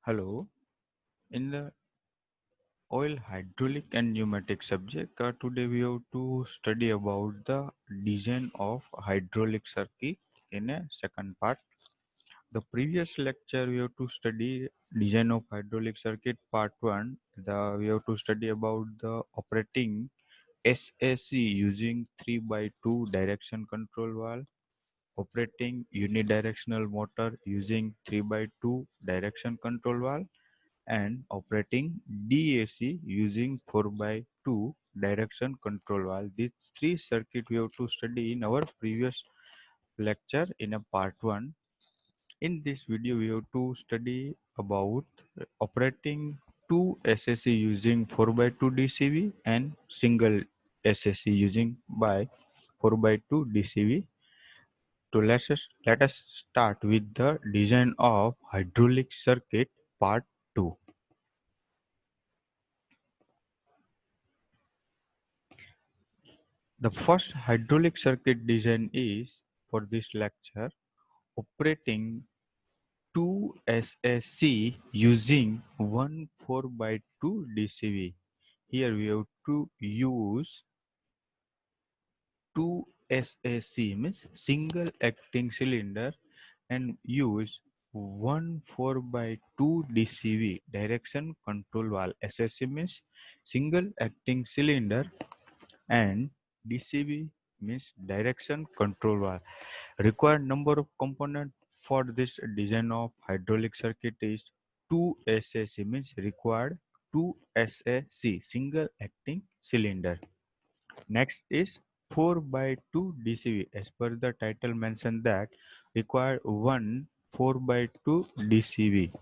Hello. In the oil, hydraulic and pneumatic subject, today we have to study about the design of hydraulic circuit in a second part. The previous lecture we have to study design of hydraulic circuit part 1. We have to study about the operating SAC using 3 by 2 direction control valve, operating unidirectional motor using 3 by 2 direction control valve, and operating DAC using 4 by 2 direction control valve. These three circuits we have to study in our previous lecture in a part 1. In this video we have to study about operating two SSC using 4 by 2 DCV and single SSC using by 4 by 2 DCV. So let us start with the design of hydraulic circuit part 2. The first hydraulic circuit design is, for this lecture, operating two SSC using one 4 by 2 DCV. Here we have to use two SSC, means single acting cylinder, and use one 4 by 2 DCV, direction control valve. SSC means single acting cylinder and DCV means direction control valve. Required number of components for this design of hydraulic circuit is 2 SAC, means required 2 SAC, single acting cylinder. Next is 4 by 2 DCV. As per the title mentioned that required one 4 by 2 DCV.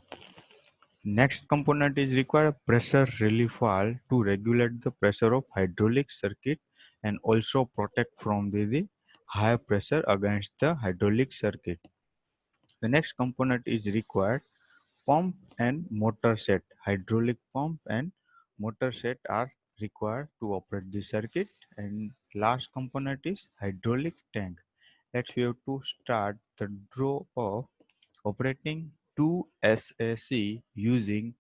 Next component is required pressure relief valve to regulate the pressure of hydraulic circuit and also protect from the high pressure against the hydraulic circuit. The next component is required pump and motor set. Hydraulic pump and motor set are required to operate the circuit. And last component is hydraulic tank. Let's we have to start the draw of operating two SAC using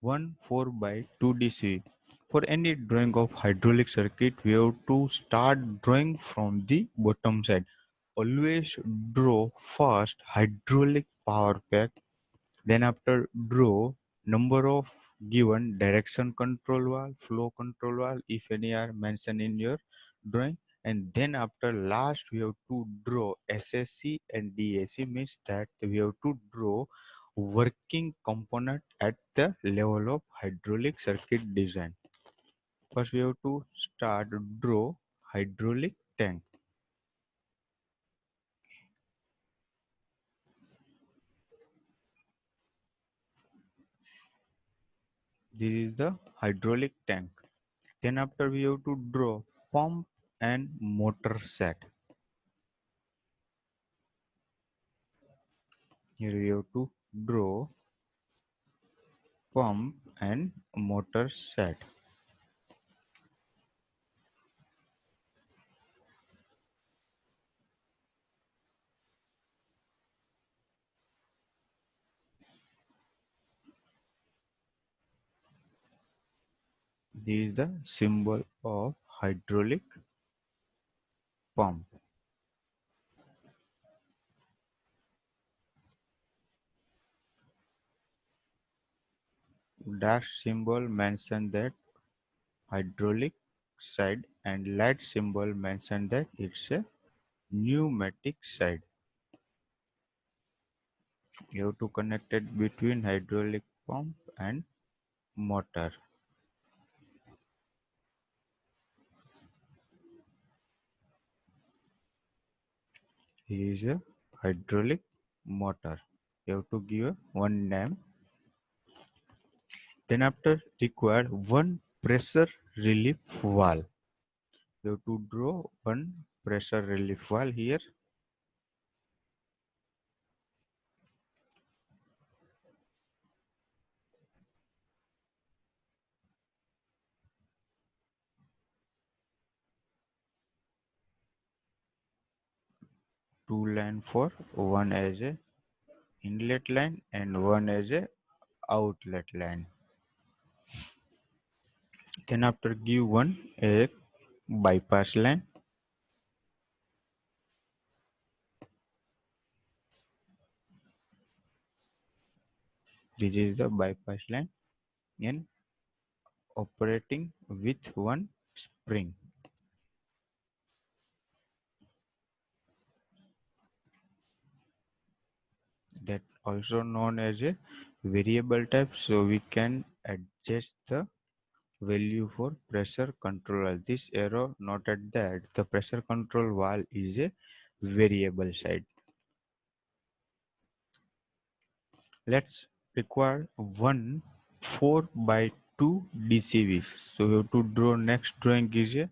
one 4 by 2 DC. For any drawing of hydraulic circuit, we have to start drawing from the bottom side. Always draw first hydraulic power pack, then after draw number of given direction control valve, flow control valve, if any are mentioned in your drawing, and then after last we have to draw SSC and DAC, means that we have to draw working component at the level of hydraulic circuit design. First we have to start draw hydraulic tank. This is the hydraulic tank. Then after we have to draw pump and motor set. Here we have to draw pump and motor set. This is the symbol of hydraulic pump. Dash symbol mention that hydraulic side and light symbol mention that it's a pneumatic side. You have to connect it between hydraulic pump and motor. Here is a hydraulic motor. You have to give one name. Then after required one pressure relief valve. You have to draw one pressure relief valve here. Two line for one as a inlet line and one as a outlet line. Then after give one a bypass line. This is the bypass line and operating with one spring. That also known as a variable type, so we can adjust the value for pressure control. This arrow noted that the pressure control valve is a variable side. Let's require one 4 by 2 DCV. So we have to draw next drawing is a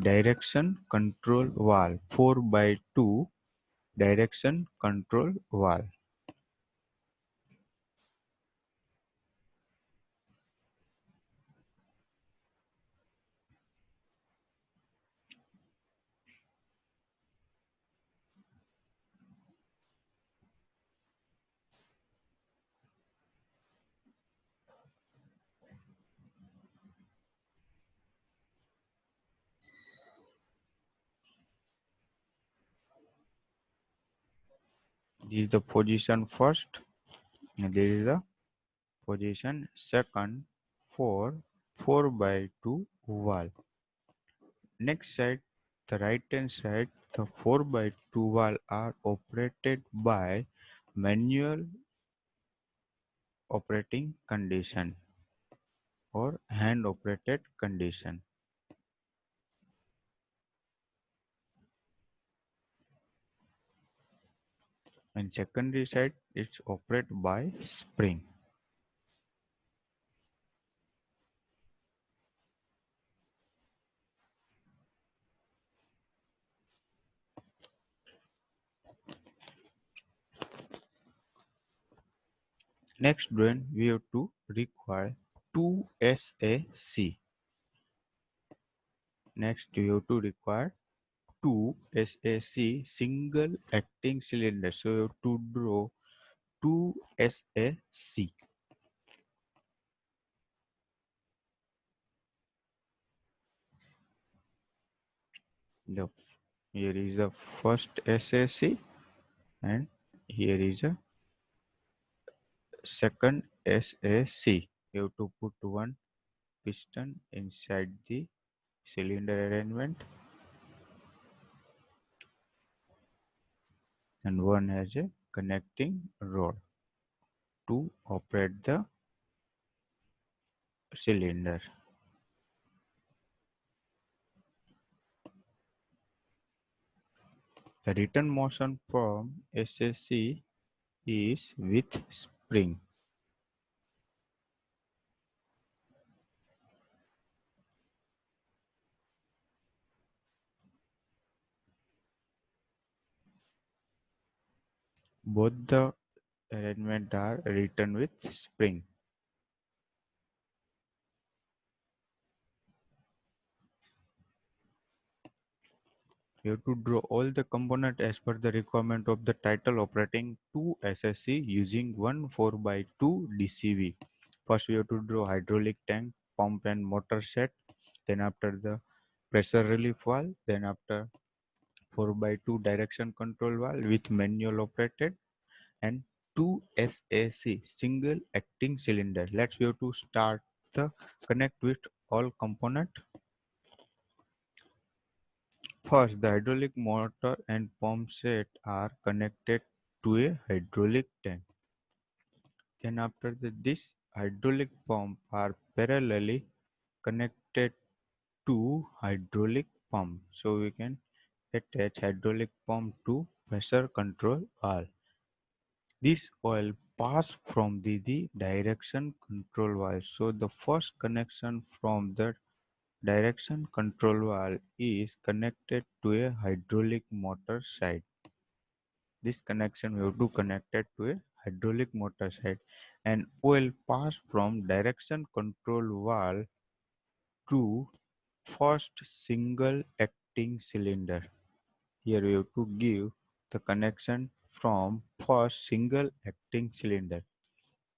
direction control valve 4 by 2 direction control valve. This is the position first, and this is the position second for 4 by 2 valve. Next side, the right hand side, the 4 by 2 valve are operated by manual operating condition or hand operated condition. And secondary side, it's operated by spring. Next drawing, we have to require 2 SAC. Next, we have to require 2 SAC single acting cylinder. So you have to draw 2 SAC. The, here is the first SAC and here is a second SAC. You have to put one piston inside the cylinder arrangement and one has a connecting rod to operate the cylinder. The return motion from SAC is with spring. Both the arrangement are written with spring. You have to draw all the component as per the requirement of the title operating 2 SSC using one 4 by 2 DCV. First we have to draw hydraulic tank, pump and motor set. Then after the pressure relief valve. Then after 4 by 2 direction control valve with manual operated and 2 SAC single acting cylinder. Let's we have to start the connect with all component. First, the hydraulic motor and pump set are connected to a hydraulic tank. Then after this hydraulic pump are parallelly connected to hydraulic pump. So we can attach hydraulic pump to pressure control valve. This oil pass from the direction control valve. So the first connection from the direction control valve is connected to a hydraulic motor side. This connection we have to connect it to a hydraulic motor side and oil pass from direction control valve to first single acting cylinder. Here we have to give the connection from first single acting cylinder.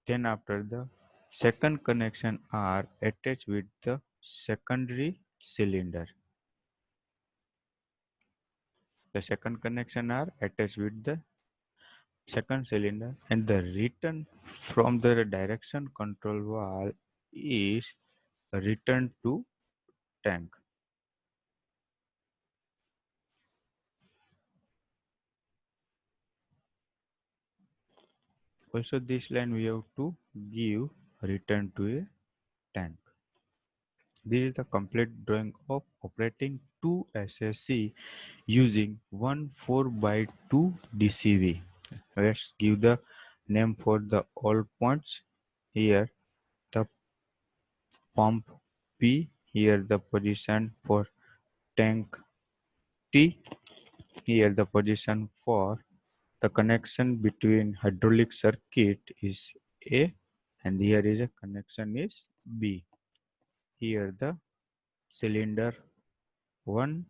Then after the second connection are attached with the secondary cylinder. The second connection are attached with the second cylinder, and the return from the direction control valve is returned to tank. Also this line we have to give return to a tank. This is the complete drawing of operating two SSC using one 4x2 DCV. Let's give the name for the all points. Here the pump P, here the position for tank T, here the position for the connection between hydraulic circuit is A, and here is a connection is B. Here the cylinder 1,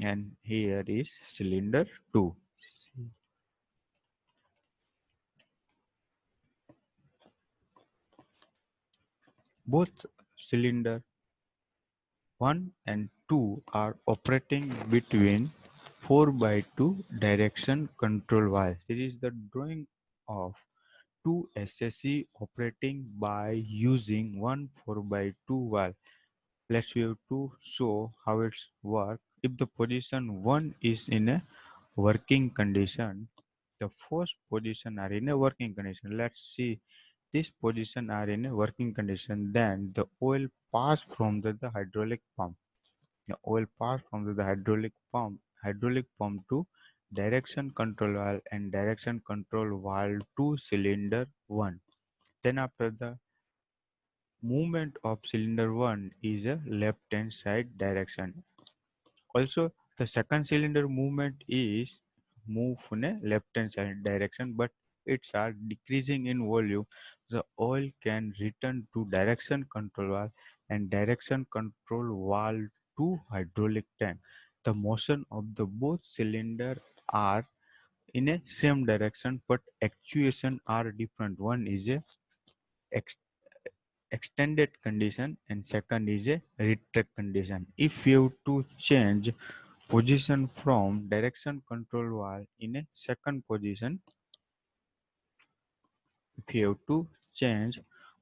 and here is cylinder 2. Both cylinder 1 and 2 are operating between 4x2 direction control valve. This is the drawing of two SSC operating by using one 4x2 valve. Let's view to show how it's work. If the position 1 is in a working condition, the first position are in a working condition. Let's see, this position are in a working condition. Then the oil pass from the hydraulic pump. The oil pass from the hydraulic pump to direction control valve and direction control valve to cylinder 1. Then after the movement of cylinder 1 is a left hand side direction. Also the second cylinder movement is move in a left hand side direction, but it's are decreasing in volume. The oil can return to direction control valve and direction control valve to hydraulic tank. The motion of the both cylinder are in a same direction, but actuation are different. One is a extended condition and second is a retract condition. If you have to change position from direction control valve in a second position, if you have to change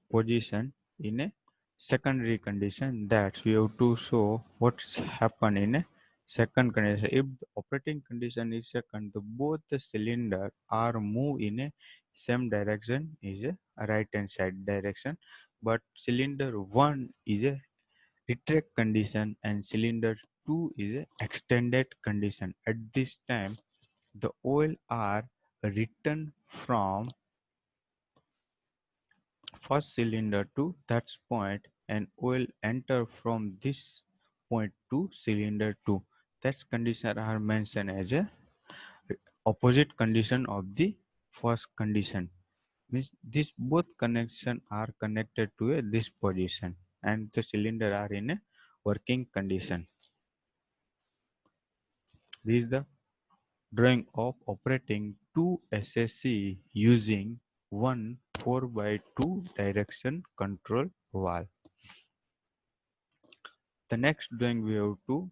position in a secondary condition, that we have to show what's happen in a second condition. If the operating condition is second, the both the cylinder are move in a same direction is a right hand side direction, but cylinder 1 is a retract condition and cylinder 2 is a extended condition. At this time the oil are returned from first cylinder to that point, and oil enter from this point to cylinder 2. That condition are mentioned as a opposite condition of the first condition. Means this both connection are connected to this position and the cylinder are in a working condition. This is the drawing of operating two SSC using one 4x2 direction control valve. The next drawing we have to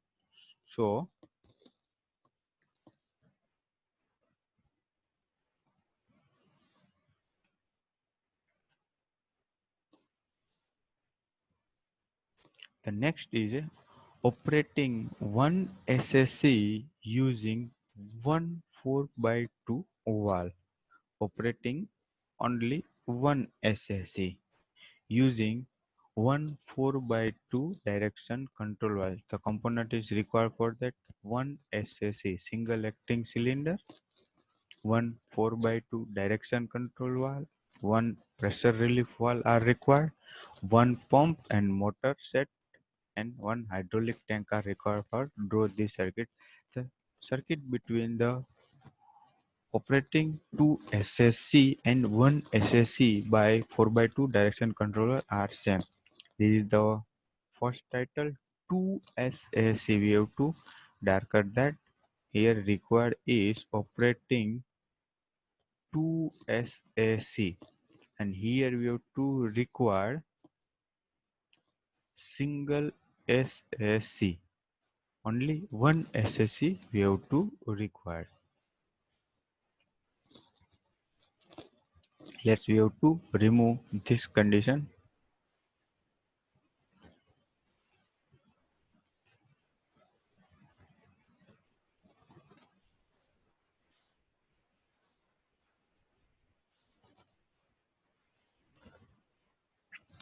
show the next is operating one SSC using one 4x2 valve. Operating only one SSC using one 4x2 direction control valve. The component is required for that one SSC single acting cylinder, one 4x2 direction control valve, one pressure relief valve are required, one pump and motor set, and one hydraulic tank are required for draw this circuit. The circuit between the operating two SSC and one SSC by 4x2 direction controller are same. This is the first title, 2 SSC. We have to darker that here required is operating 2 SAC, and here we have to require single SAC. Only one SAC we have to require. We have to remove this condition.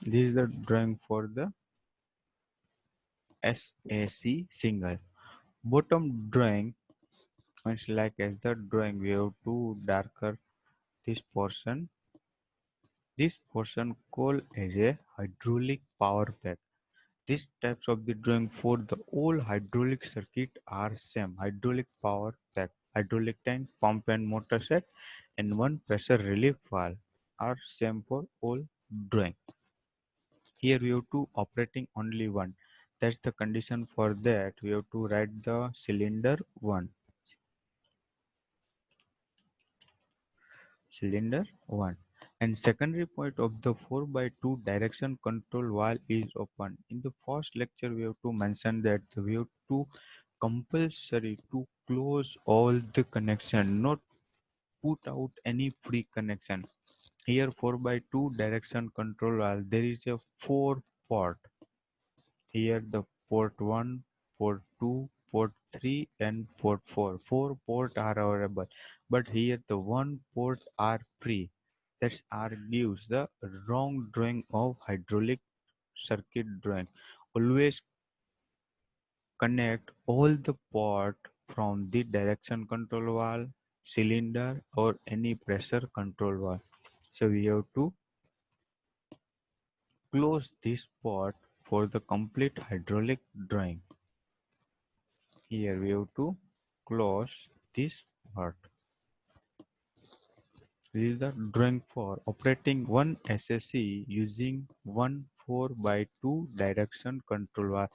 This is the drawing for the SAC single. Bottom drawing is like as the drawing, we have to darker this portion. This portion called as a hydraulic power pack. These types of the drawing for the all hydraulic circuit are same. Hydraulic power pack, hydraulic tank, pump and motor set, and one pressure relief valve are same for all drawing. Here we have to operating only one. That's the condition. For that we have to write the cylinder 1. Cylinder 1. And secondary point of the 4 by 2 direction control valve is open. In the first lecture we have to mention that we have to compulsory to close all the connection, not put out any free connection. Here 4 by 2 direction control valve, there is a 4 port. Here the port 1, port 2, port 3 and port 4. 4 ports are available, but here the 1 port are free. That's are gives the wrong drawing of hydraulic circuit drawing. Always connect all the port from the direction control valve, cylinder or any pressure control valve. So we have to close this port for the complete hydraulic drawing. Here we have to close this part. This is the drawing for operating one SSC using one 4 by 2 direction control valve.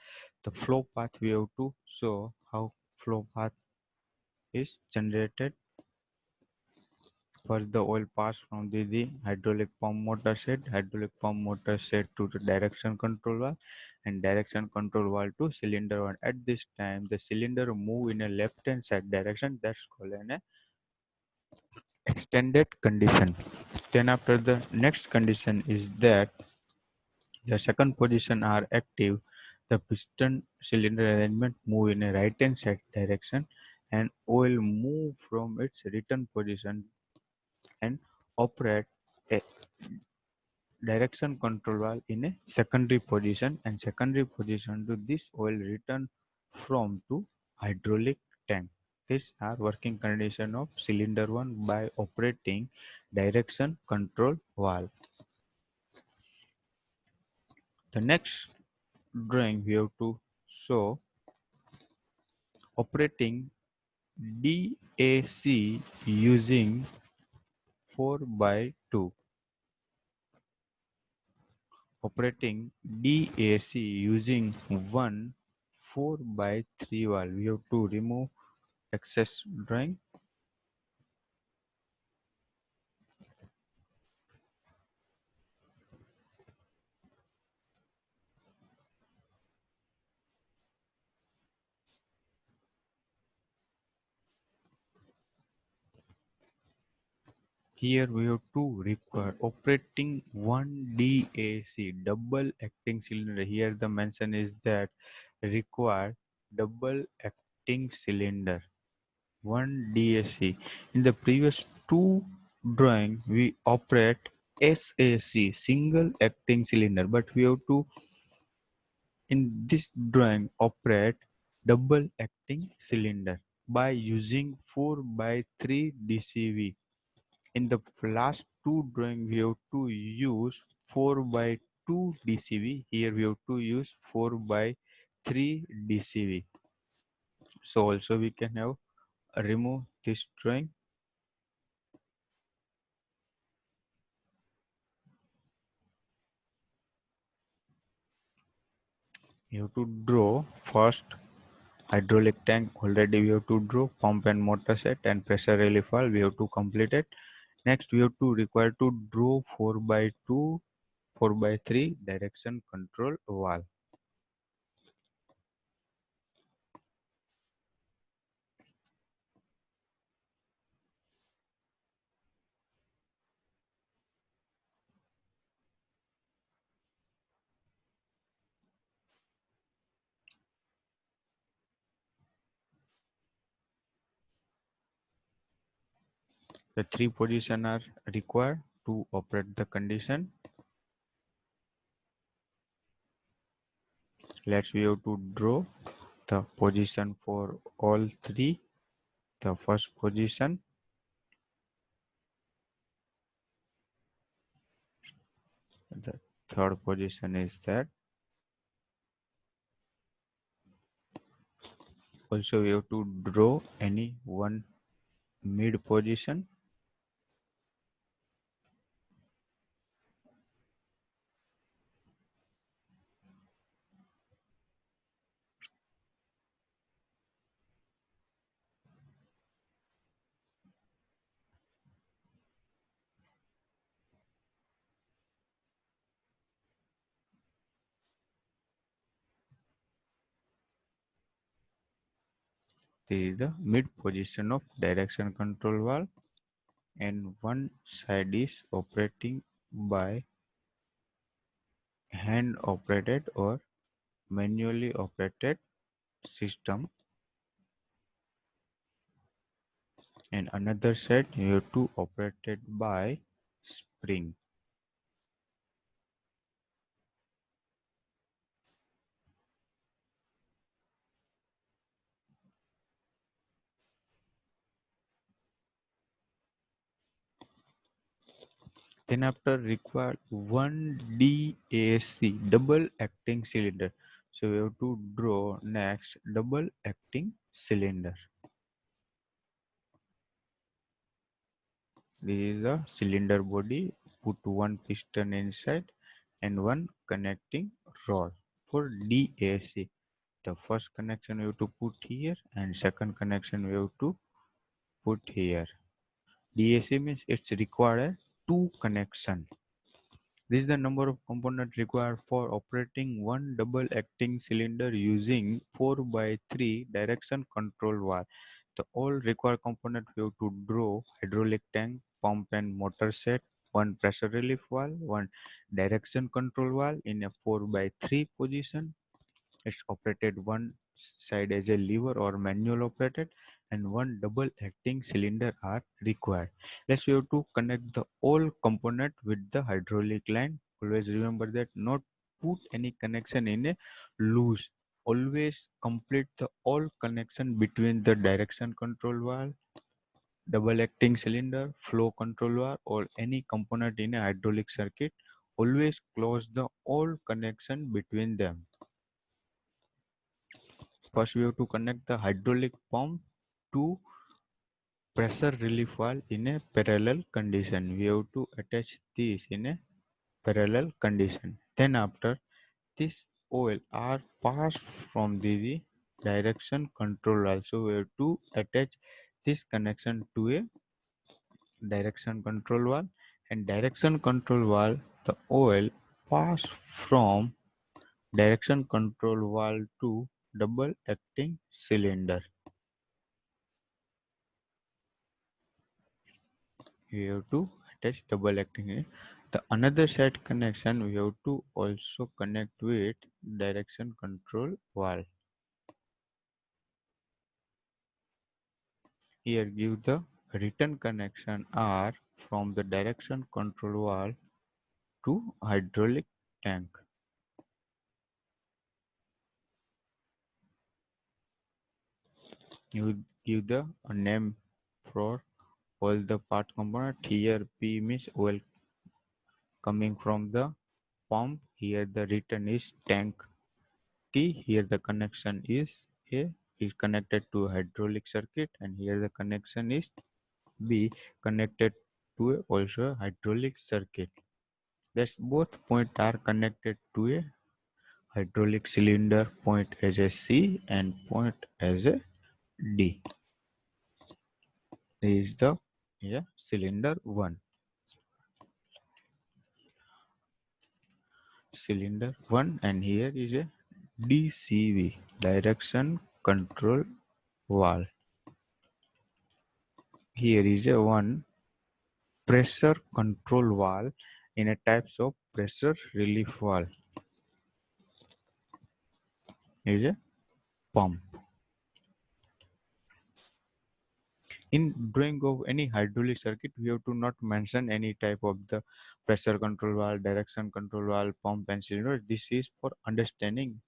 The flow path we have to show how flow path is generated. First, the oil pass from the hydraulic pump motor set to the direction control valve, and direction control valve to cylinder 1. At this time, the cylinder move in a left hand side direction. That's called an extended condition. Then after the next condition is that the second position are active. The piston cylinder arrangement move in a right hand side direction, and oil move from its return position and operate a direction control valve in a secondary position, and secondary position to this oil return from to hydraulic tank. These are working condition of cylinder 1 by operating direction control valve. The next drawing we have to show operating DAC using 4 by 2. Operating DAC using one 4 by 3 valve. We have to remove excess drawing. Here we have to require operating one DAC double acting cylinder. Here the mention is that require double acting cylinder, one DAC. In the previous two drawing we operate SAC single acting cylinder, but we have to in this drawing operate double acting cylinder by using 4 by 3 DCV. In the last two drawing we have to use 4 by 2 DCV. Here we have to use 4 by 3 DCV. So also we can have remove this drawing. You have to draw first hydraulic tank. Already we have to draw pump and motor set and pressure relief valve. We have to complete it. Next, we have to require to draw 4x2, 4x3 direction control valve. The three positions are required to operate the condition. Let's we have to draw the position for all three. The first position, the third position is that. Also, we have to draw any one mid position. This is the mid position of direction control valve, and one side is operating by hand operated or manually operated system, and another side you have to operated by spring. Then after require one DAC double acting cylinder. So we have to draw next double acting cylinder. This is the cylinder body. Put one piston inside and one connecting rod. For DAC, the first connection we have to put here and second connection we have to put here. DAC means it's required two connection. This is the number of components required for operating one double acting cylinder using 4x3 direction control valve. The all required component we have to draw hydraulic tank, pump and motor set, one pressure relief valve, one direction control valve in a 4x3 position. It's operated one side as a lever or manual operated, and one double acting cylinder are required. Let's we have to connect the all component with the hydraulic line. Always remember that not put any connection in a loose. Always complete the all connection between the direction control valve, double acting cylinder, flow control valve, or any component in a hydraulic circuit. Always close the all connection between them. First, we have to connect the hydraulic pump to pressure relief valve in a parallel condition. We have to attach this in a parallel condition. Then after this oil are passed from the direction control valve. So we have to attach this connection to a direction control valve, and direction control valve the oil pass from direction control valve to double acting cylinder. We have to attach double acting here. The another side connection we have to also connect with direction control valve. Here give the return connection are from the direction control valve to hydraulic tank. You give the name for all the part component. Here P means oil coming from the pump. Here the return is tank T. Here the connection is A is connected to a hydraulic circuit, and here the connection is B connected to a also hydraulic circuit. Thus both points are connected to a hydraulic cylinder, point as a C and point as a D. This is the is a cylinder 1. Cylinder 1, and here is a DCV, direction control valve. Here is a one pressure control valve in a types of pressure relief valve. Is a pump. In drawing of any hydraulic circuit, we have to not mention any type of the pressure control valve, direction control valve, pump and cylinder. This is for understanding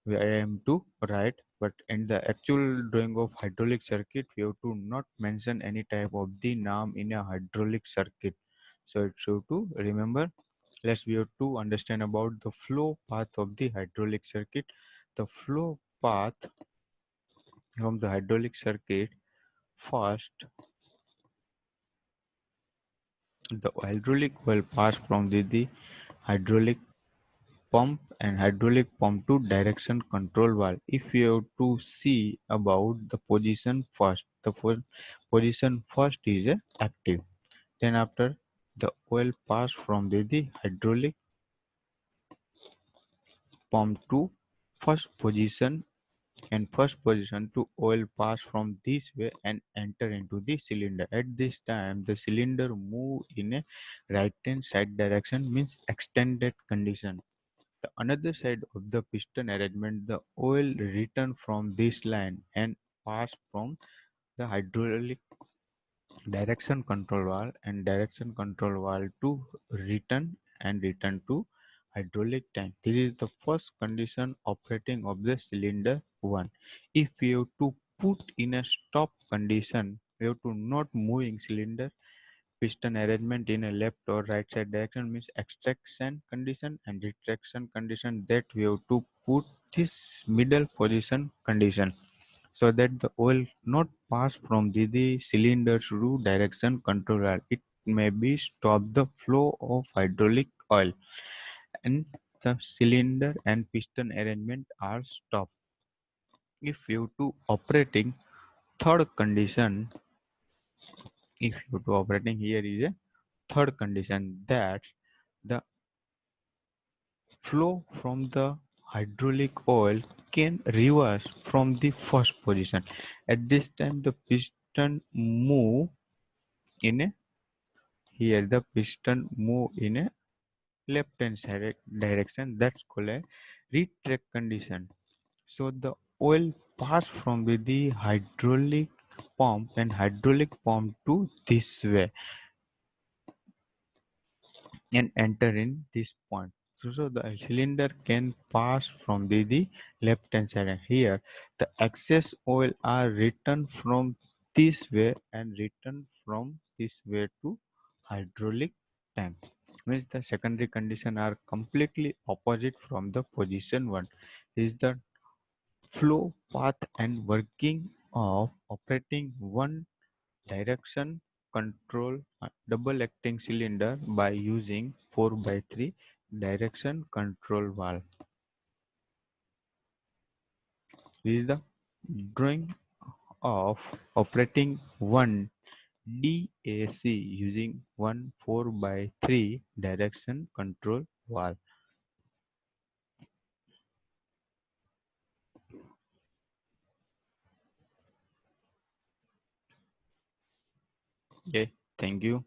I am to write, but in the actual drawing of hydraulic circuit, we have to not mention any type of the name in a hydraulic circuit. So it's so to remember. Let's we have to understand about the flow path of the hydraulic circuit. The flow path from the hydraulic circuit, first the hydraulic will pass from the hydraulic pump and hydraulic pump to direction control valve. If you have to see about the position first, the position first is active. Then after the oil pass from the hydraulic pump to first position, and first position to oil pass from this way and enter into the cylinder. At this time the cylinder move in a right hand side direction, means extended condition. The another side of the piston arrangement, the oil return from this line and pass from the hydraulic direction control valve and direction control valve to return to hydraulic tank. This is the first condition operating of the cylinder 1. If we have to put in a stop condition, we have to not moving cylinder piston arrangement in a left or right side direction, means extraction condition and retraction condition, that we have to put this middle position condition, so that the oil not pass from the cylinder to direction control valve. It may be stop the flow of hydraulic oil, and the cylinder and piston arrangement are stopped. If you to operating third condition, if you to operating, here is a third condition, that the flow from the hydraulic oil can reverse from the first position. At this time the piston move in a, here the piston move in a left hand side direction, that's called a retract condition. So the oil pass from the hydraulic pump and hydraulic pump to this way and enter in this point. So the cylinder can pass from the left hand side, and here the excess oil are returned from this way and returned from this way to hydraulic tank. Means the secondary condition are completely opposite from the position 1. This is the flow path and working of operating one direction control double acting cylinder by using 4 by 3 direction control valve. This is the drawing of operating one DAC using one 4 by 3 direction control valve. Okay, thank you.